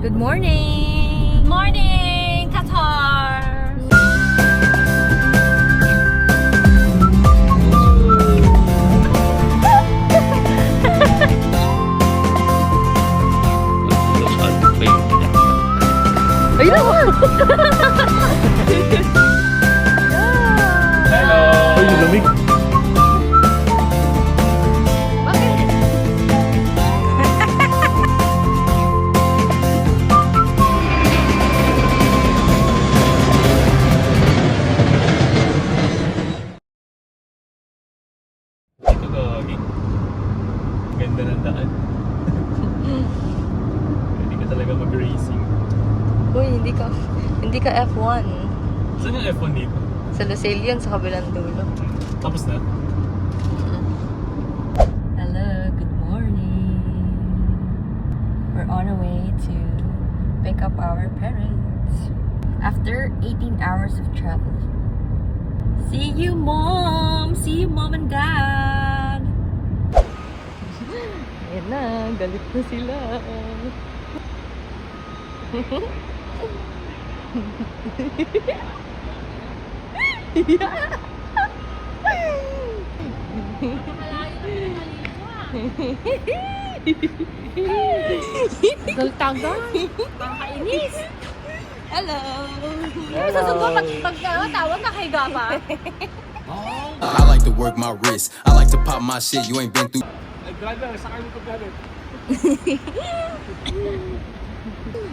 Good morning! Good morning, Qatar! Ayun naman! Hello! Ay, lamig! Bakit? Ito gagi. Ganda ng daan. Hindi ka talaga mag-racing. Uy, hindi ka F1. Saan yung F1 dito? Sa Lucelian, sa kabilang dulo. Tapos na? Hello, good morning. We're on our way to pick up our parents after 18 hours of travel. See you, Mom! See you, Mom and Dad! Ayan na, galit na sila. Galtagan! Kakainis! Hello! Sa subo, pag tawag, nakahiga pa. I like to work my wrist. I like to pop my shit. You ain't been through.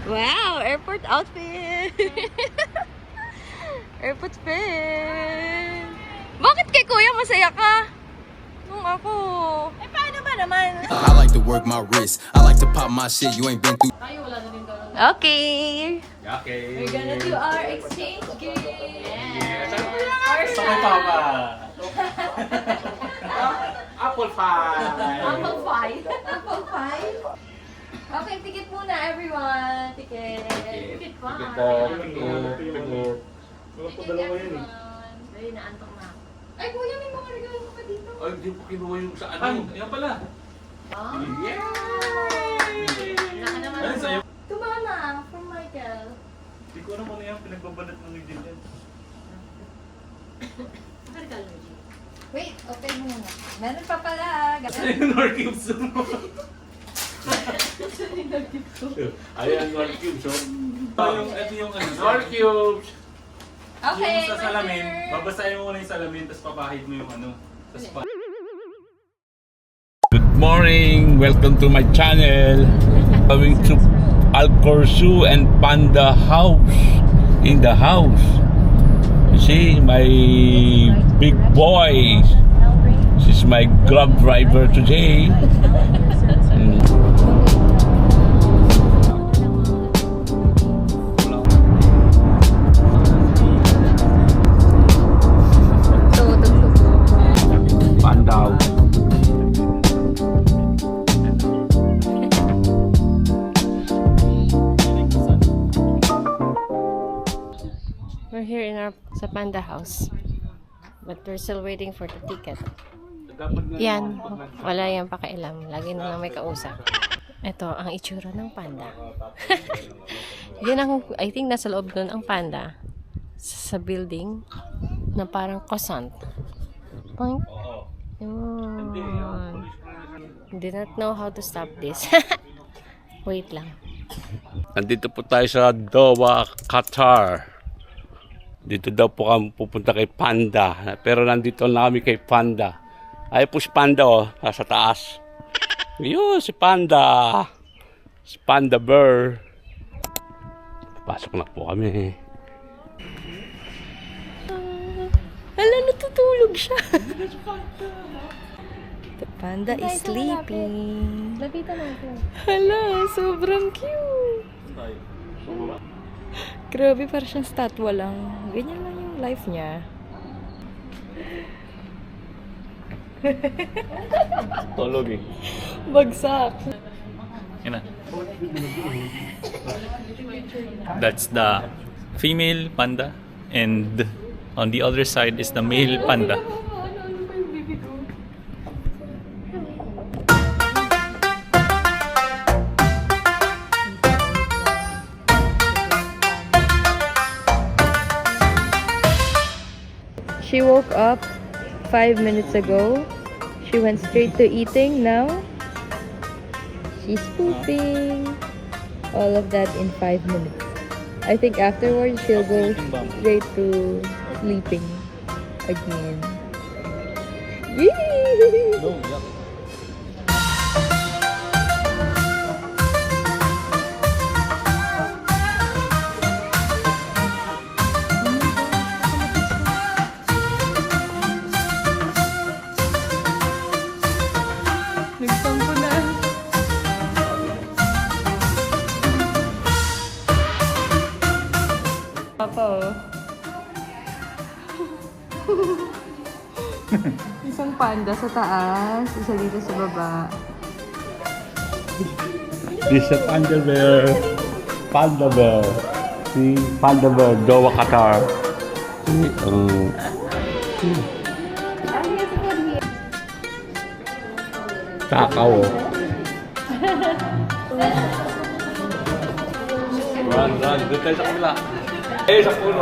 Wow! Airport outfit! Airport fit! Bakit kay Kuya masaya ka? Nung ako. Eh, paano ba naman? I like to work my wrist. I like to pop my shit. You ain't been through. Tayo, wala na rin gano'n. Okay! Okay. We're gonna do our exchange game! Sa may papa. Apple pie. Apple pie. Apple pie? Okay, ticket muna everyone. Ticket. Tikit pa. Ticket. Ticket everyone. Ay, naantok na ako. Ay, Kuya, may mga regalo ka pa dito. Ay, hindi ko kinuha yung sa ano. Ay, yan pala. Oh, Yay! naka naman Ayun ako. sa'yo. Tumana, from Michael. Hindi ko alam ano yan, pinagbabalat ng Lidl yan. Regalo niyo. Wait, open muna. Meron pa pala. Ayun, Nor Cubes mo. Ayan, Nor Cubes, oh. Ito yung ano. Nor Cubes! Okay, Yung sa my salamin, dear. babasahin mo muna yung salamin, tapos papahid mo yung ano. Good morning! Welcome to my channel. Going to Alcorsu and Panda House. In the house. You see, my big boy. This is my Grab driver today. Panda House. We're here in our sa Panda House. But we're still waiting for the ticket. Yan, wala yan pakialam. Lagi na lang may kausap. Ito ang itsura ng panda. Yan ang, I think nasa loob nun ang panda. Sa building na parang croissant. Point. Yun. Did not know how to stop this. Wait lang. Nandito po tayo sa Doha, Qatar. Dito daw po kami pupunta kay Panda. Pero nandito na kami kay Panda. Ay po si Panda, oh, nasa taas. Yun, si Panda. Si Panda Bear. Pasok na po kami. Hala, natutulog siya. The panda is sleeping. Lapitan natin. Hala, sobrang cute. Grabe, parang siyang statwa lang. Ganyan lang yung life niya. Tulog eh. Bagsak. Yan na. That's the female panda, and on the other side is the male panda. She woke up 5 minutes ago. She went straight to eating now. She's pooping. All of that in 5 minutes. I think afterwards she'll go straight to sleeping again. Yee! Nagsampo na. Papa, oh. Isang panda sa taas, isa dito sa baba. This is a panda bear. Panda bear. Si panda bear, Dowa, Qatar. Takaw. Run. Doon tayo sa kabila. Sa puno.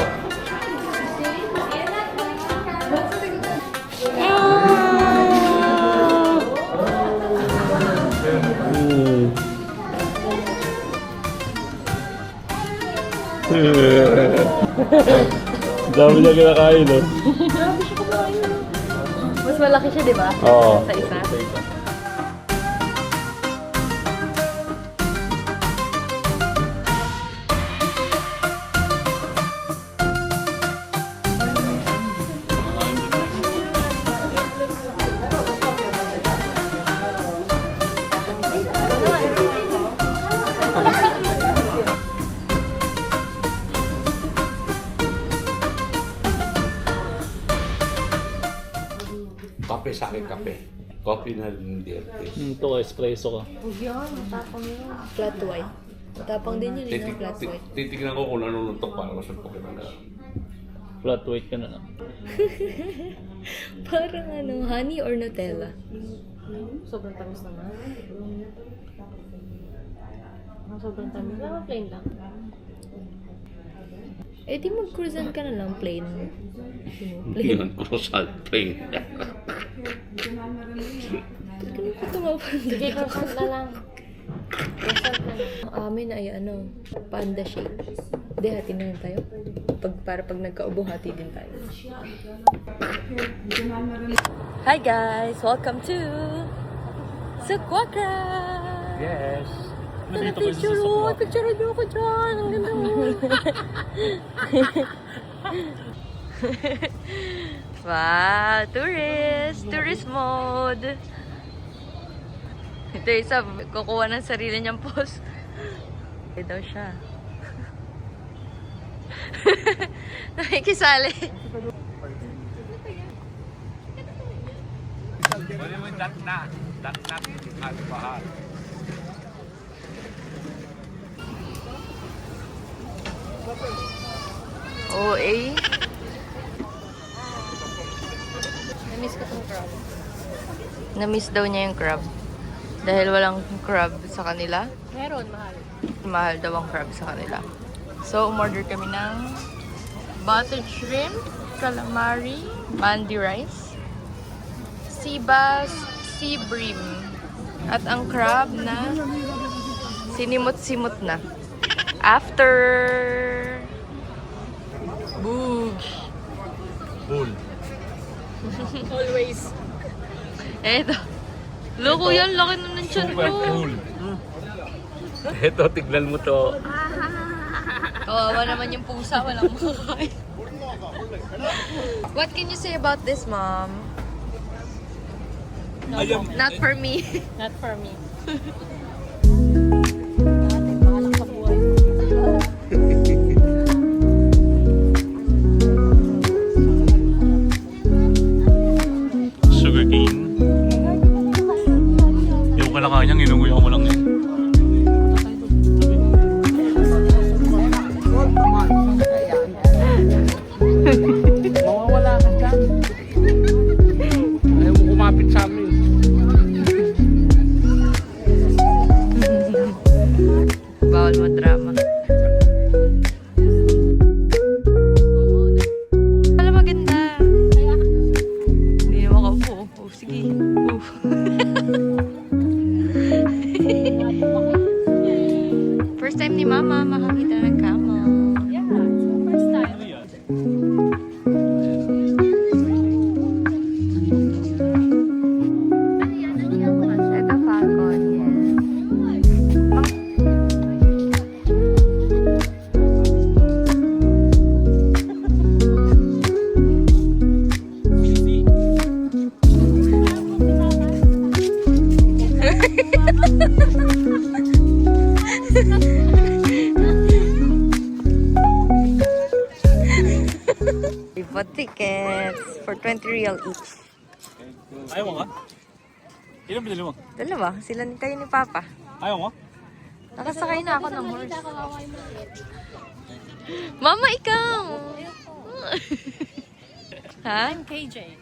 Dami niya kinakain, no? Mas malaki siya, di ba? Oo. Sa isa. Kape sa akin, kape. Coffee na hindi. Ito, espresso ka. Flat white. Tapang din yun, yung flat white. Titignan ko kung nanununtok para masuntok na. Flat white ka na lang. Parang honey or Nutella? Sobrang tamis naman. Sobrang tamis. Plain lang. Eh di mag-croissant ka na lang, plain. Yun, croissant plain. Ganun ka tumapang Sige, croissant na lang. Croissant na lang. Amin ay panda shake. Hindi, hati na lang tayo. Para pag nagkaubo, hati din tayo. Hi guys! Welcome to Sequoia! Yes. Tara, picture mo! Picture niyo ako dyan! Ang ganda mo! Wow! Tourist! Tourist mode! Ito isa, kukuha ng sarili niyang pose. Ito daw siya. Nakikisali. Wala mo dat na alcohol. OA. Namiss ko tong crab. Na-miss daw niya yung crab. Dahil walang crab sa kanila. Meron, mahal. Mahal daw ang crab sa kanila. So, umorder kami ng buttered shrimp, calamari, mandi rice, sea bass, sea bream, at ang crab na sinimot-simot na. After Boosh. Bull. Always. Eto. Loko yan, laki na ng tiyan Super ko. cool. Ito, tignan mo to. Kawawa naman yung pusa, walang makakain. What can you say about this, Mom? Not for me. Not for me. Sugar cane. Yung kalakanyang, inunguya mo lang yan. Mawawala ka dyan. Ayaw mo kumapit sa amin. Bawal mo drama. Wala maganda. First time ni Mama makakita ng camel. Ito falcon, yes. We bought tickets for 20 real each. Ayaw mo ka? Ilan pinili mo? Dalawa, sila ni kayo ni Papa. Ayaw mo? Nakasakay na ako ng horse. Mama, ikaw! Ha? I'm KJ.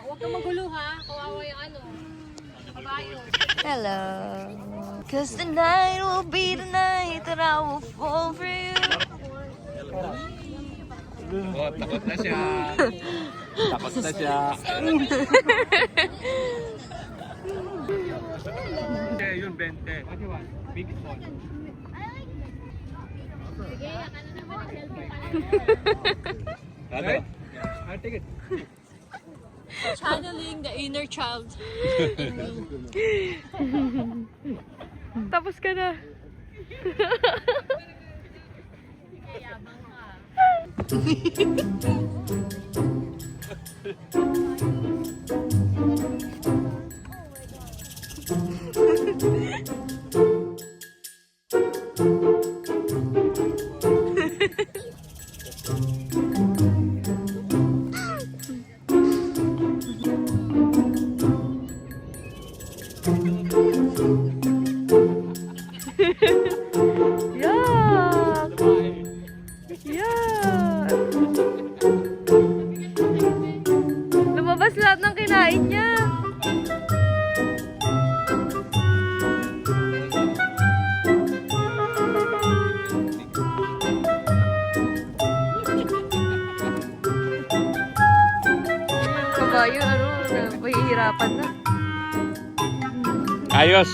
Huwag kang magulo ha. Kawawa yung ano. Kabayo. Hello. Cause tonight will be the night that I will fall for you. Oh, takot na siya. Takot na siya. Okay, yun, 20. What do you want? Big phone. Ano? I'll take it. Channeling the inner child. Tapos ka na. Yuck! Yuck! Lumabas lahat ng kinain niya. Kabayo, ano, mahihirapan na. Ayos.